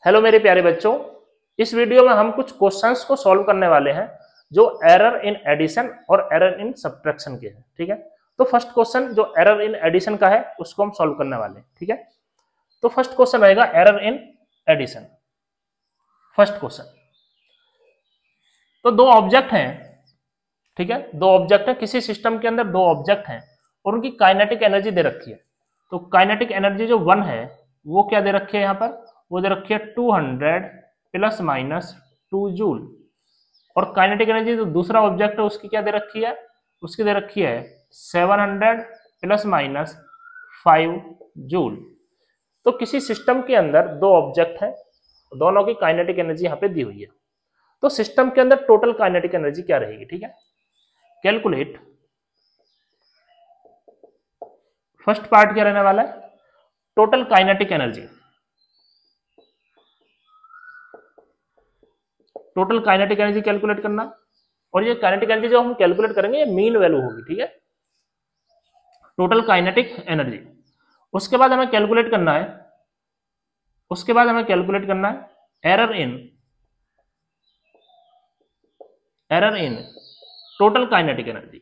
Hello मेरे प्यारे बच्चों, इस वीडियो में हम कुछ क्वेश्चंस को सॉल्व करने वाले हैं जो एरर इन एडिशन और एरर इन सब्ट्रैक्शन के हैं। ठीक है, तो फर्स्ट क्वेश्चन जो एरर इन एडिशन का है उसको हम सॉल्व करने वाले हैं। ठीक है, तो फर्स्ट क्वेश्चन रहेगा error in addition. First question, तो दो ऑब्जेक्ट हैं। ठीक है, दो ऑब्जेक्ट है, किसी सिस्टम के अंदर दो ऑब्जेक्ट हैं और उनकी काइनेटिक एनर्जी दे रखी है। तो काइनेटिक एनर्जी जो 1 है वो क्या दे रखी है, यहाँ पर वो दे रखी है 200 प्लस माइनस 2 जूल। और काइनेटिक एनर्जी जो दूसरा ऑब्जेक्ट है उसकी क्या दे रखी है, उसकी दे रखी है 700 प्लस माइनस 5 जूल। तो किसी सिस्टम के अंदर दो ऑब्जेक्ट हैं, दोनों की काइनेटिक एनर्जी यहाँ पे दी हुई है। तो सिस्टम के अंदर टोटल काइनेटिक एनर्जी क्या रहेगी। ठीक है, कैलकुलेट। फर्स्ट पार्ट क्या रहने वाला है, total kinetic energy. Total kinetic energy calculate करना, और ये काइनेटिक एनर्जी जो हम कैलकुलेट करेंगे ये मीन वैल्यू होगी। ठीक है, टोटल काइनेटिक एनर्जी। उसके बाद हमें कैलकुलेट करना है, error in total kinetic energy.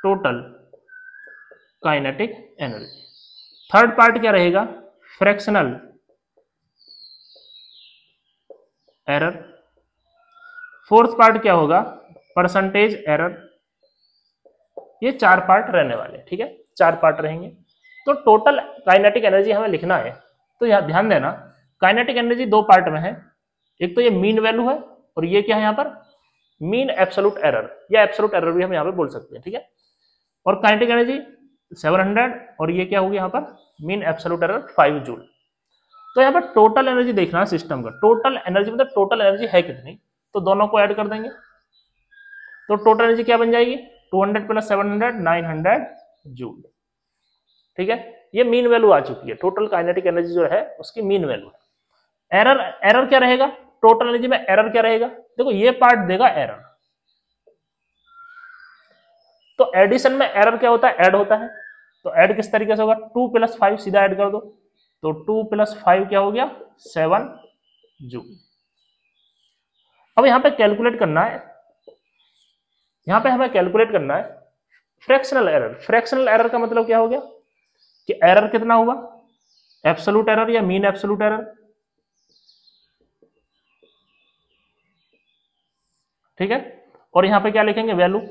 Total kinetic energy. Third part क्या रहेगा, फ्रैक्शनल एरर। फोर्थ पार्ट क्या होगा, परसेंटेज एरर। ये 4 पार्ट रहने वाले। ठीक है, 4 पार्ट रहेंगे। तो टोटल काइनेटिक एनर्जी हमें लिखना है, तो यहां ध्यान देना काइनेटिक एनर्जी 2 पार्ट में है। एक तो ये मीन वैल्यू है और ये क्या है यहाँ पर मीन एब्सोल्यूट एरर, या एब्सोल्यूट एरर भी हम यहाँ पे बोल सकते हैं। ठीक है, और काइनेटिक एनर्जी 700 और ये क्या होगी यहाँ पर मीन एब्सोल्यूट एरर 5 जूल। तो यहाँ पर टोटल एनर्जी देखना है सिस्टम का, टोटल एनर्जी मतलब टोटल एनर्जी है कितनी, तो दोनों को ऐड कर देंगे। तो टोटल एनर्जी क्या बन जाएगी, 200 प्लस 700 900 जूल। ठीक है, ये मीन वैल्यू आ चुकी है, टोटल काइनेटिक एनर्जी जो है उसकी मीन वैल्यू है। एरर क्या रहेगा, टोटल एनर्जी में एरर क्या रहेगा, देखो ये पार्ट देगा एरर। तो एडिशन में एरर क्या होता है, ऐड होता है। तो ऐड किस तरीके से होगा, 2 प्लस 5 सीधा ऐड कर दो, तो 2 प्लस 5 क्या हो गया 7 जूल। अब यहां पे कैलकुलेट करना है, यहां पे हमें कैलकुलेट करना है फ्रैक्शनल एरर। फ्रैक्शनल एरर का मतलब क्या हो गया कि एरर कितना हुआ, एब्सोल्यूट एरर या मीन एब्सोल्यूट एरर। ठीक है, और यहां पे क्या लिखेंगे, वैल्यू,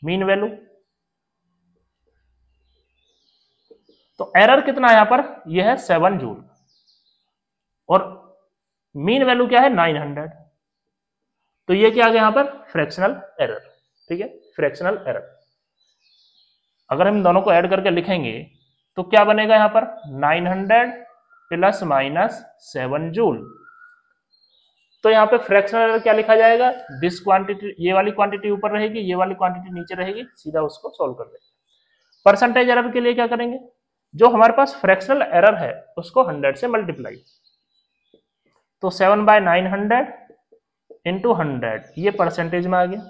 मीन वैल्यू। तो एरर कितना है यहां पर, यह है 7 जूल और मीन वैल्यू क्या है 900। तो ये क्या आ गया यहां पर फ्रैक्शनल एरर। ठीक है, फ्रैक्शनल एरर। अगर हम दोनों को ऐड करके लिखेंगे तो क्या बनेगा यहां पर 900 प्लस माइनस 7 जूल। तो यहाँ पे फ्रैक्शनल एरर क्या लिखा जाएगा, दिस क्वांटिटी, ये वाली क्वांटिटी ऊपर रहेगी, ये वाली क्वांटिटी नीचे रहेगी, सीधा उसको सॉल्व कर देंगे। परसेंटेज एरर के लिए क्या करेंगे, जो हमारे पास फ्रैक्शनल एरर है उसको 100 से मल्टीप्लाई। तो 7/900 इंटू 100, ये परसेंटेज में आ गया,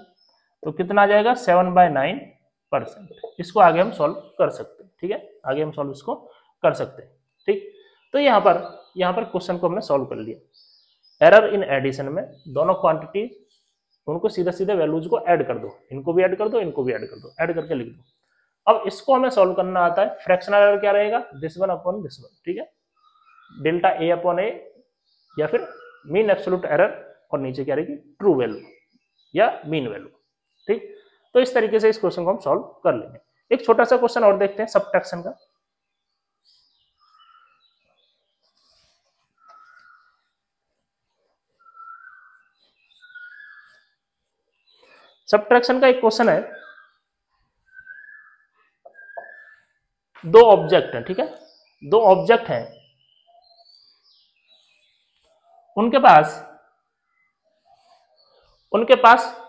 तो कितना आ जाएगा 7/9%। इसको आगे हम सॉल्व कर सकते हैं। ठीक है, आगे हम सॉल्व इसको कर सकते हैं। ठीक, तो यहाँ पर क्वेश्चन को हमने सॉल्व कर लिया। एरर इन एडिशन में दोनों क्वांटिटी उनको सीधे सीधे वैल्यूज को ऐड कर दो, इनको भी ऐड कर दो, इनको भी ऐड कर दो, ऐड करके लिख दो। अब इसको हमें सॉल्व करना आता है। फ्रैक्शनल एरर क्या रहेगा, this one upon this one. ठीक है, डेल्टा ए अपॉन ए, या फिर मीन एब्सोल्यूट एरर, और नीचे क्या रहेगी ट्रू वैल्यू या मीन वैल्यू। ठीक, तो इस तरीके से इस क्वेश्चन को हम सॉल्व कर लेंगे। एक छोटा सा क्वेश्चन और देखते हैं सब्ट्रैक्शन का। सब्ट्रैक्शन का एक क्वेश्चन है, दो ऑब्जेक्ट हैं। ठीक है, दो ऑब्जेक्ट हैं, उनके पास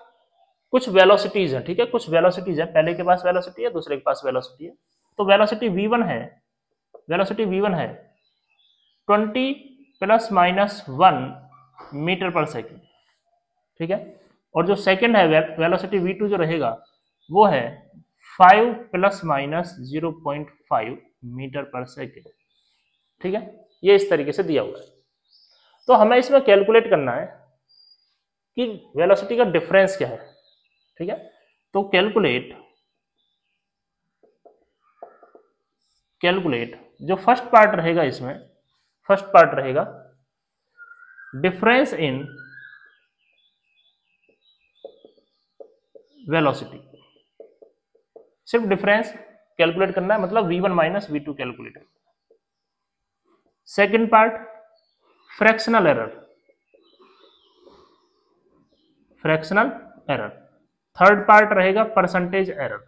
कुछ वेलोसिटीज है। ठीक है, कुछ वेलोसिटीज है, पहले के पास वेलोसिटी है, दूसरे के पास वेलोसिटी है। तो वेलोसिटी v1 है, वेलोसिटी v1 है 20 प्लस माइनस 1 मीटर पर सेकेंड। ठीक है, और जो सेकेंड है वेलोसिटी v2 जो रहेगा वो है 5 प्लस माइनस 0.5 मीटर पर सेकेंड। ठीक है, ये इस तरीके से दिया हुआ है। तो हमें इसमें कैलकुलेट करना है कि वेलोसिटी का डिफरेंस क्या है, ठीक है। तो कैलकुलेट जो फर्स्ट पार्ट रहेगा, इसमें फर्स्ट पार्ट रहेगा डिफरेंस इन वेलोसिटी, सिर्फ डिफरेंस कैलकुलेट करना है, मतलब v1 माइनस v2 कैलकुलेट करना। Second part fractional error, fractional error. Third part रहेगा परसेंटेज एरर,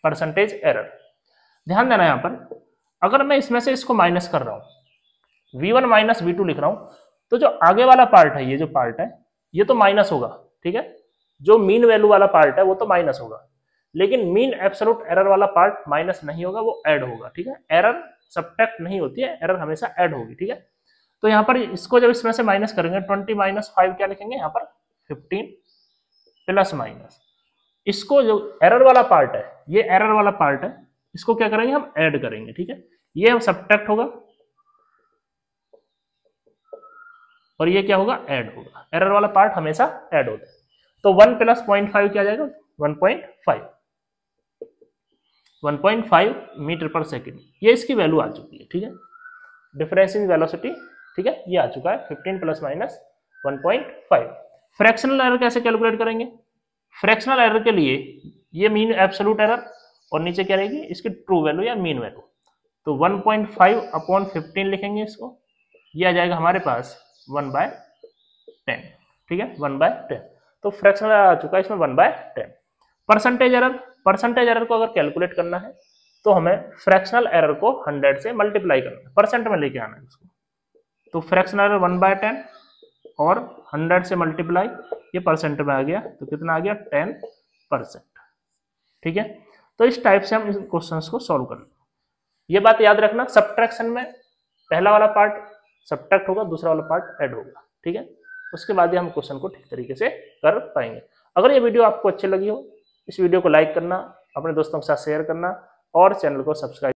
परसेंटेज एरर। ध्यान देना यहां पर, अगर मैं इसमें से इसको माइनस कर रहा हूं, v1 माइनस v2 लिख रहा हूं, तो जो आगे वाला पार्ट है, ये जो पार्ट है ये तो माइनस होगा, ठीक है। जो मीन वैल्यू वाला पार्ट है वो तो माइनस होगा, लेकिन मीन एब्सोल्यूट एरर वाला पार्ट माइनस नहीं होगा, वो ऐड होगा, ठीक है। एरर सब्ट्रैक्ट नहीं होती है, एरर हमेशा ऐड होगी, ठीक है। तो यहाँ पर इसको जब इसमें से माइनस करेंगे 20 माइनस 5 क्या लिखेंगे यहाँ पर 15 प्लस माइनस, इसको जो एरर वाला पार्ट है, ये एरर वाला पार्ट है, इसको क्या करेंगे हम ऐड करेंगे, ठीक है। ये हम सब्ट्रैक्ट होगा और ये क्या होगा ऐड होगा, एरर वाला पार्ट हमेशा ऐड होता है। तो 1 प्लस 0.5 क्या जाएगा 1.5 मीटर पर सेकेंड, ये इसकी वैल्यू आ चुकी है, ठीक है। डिफरेंस इन वेलोसिटी, ठीक है, ये आ चुका है 15 प्लस माइनस 1.5। फ्रैक्शनल एरर कैसे कैलकुलेट करेंगे? फ्रैक्शनल एरर के लिए ये मीन एब्सोल्यूट एरर और नीचे क्या रहेगी इसकी ट्रू वैल्यू या मीन वैल्यू, तो 1.5 अपॉन 15 लिखेंगे इसको, ये आ जाएगा हमारे पास 1/10, ठीक है, 1/10। तो फ्रैक्शनल एरर आ चुका है इसमें 1/10। परसेंटेज एरर, परसेंटेज एरर को अगर कैलकुलेट करना है तो हमें फ्रैक्शनल एरर को 100 से मल्टीप्लाई करना है, परसेंट में लेके आना है उसको। तो फ्रैक्शनल एरर 1/10 और 100 से मल्टीप्लाई, ये परसेंट में आ गया, तो कितना आ गया 10%, ठीक है। तो इस टाइप से हम इन क्वेश्चंस को सॉल्व कर लेंगे। ये बात याद रखना, सब्ट्रैक्शन में पहला वाला पार्ट सब्ट्रैक्ट होगा, दूसरा वाला पार्ट ऐड होगा, ठीक है। उसके बाद ही हम क्वेश्चन को ठीक तरीके से कर पाएंगे। अगर ये वीडियो आपको अच्छी लगी हो, इस वीडियो को लाइक करना, अपने दोस्तों के साथ शेयर करना और चैनल को सब्सक्राइब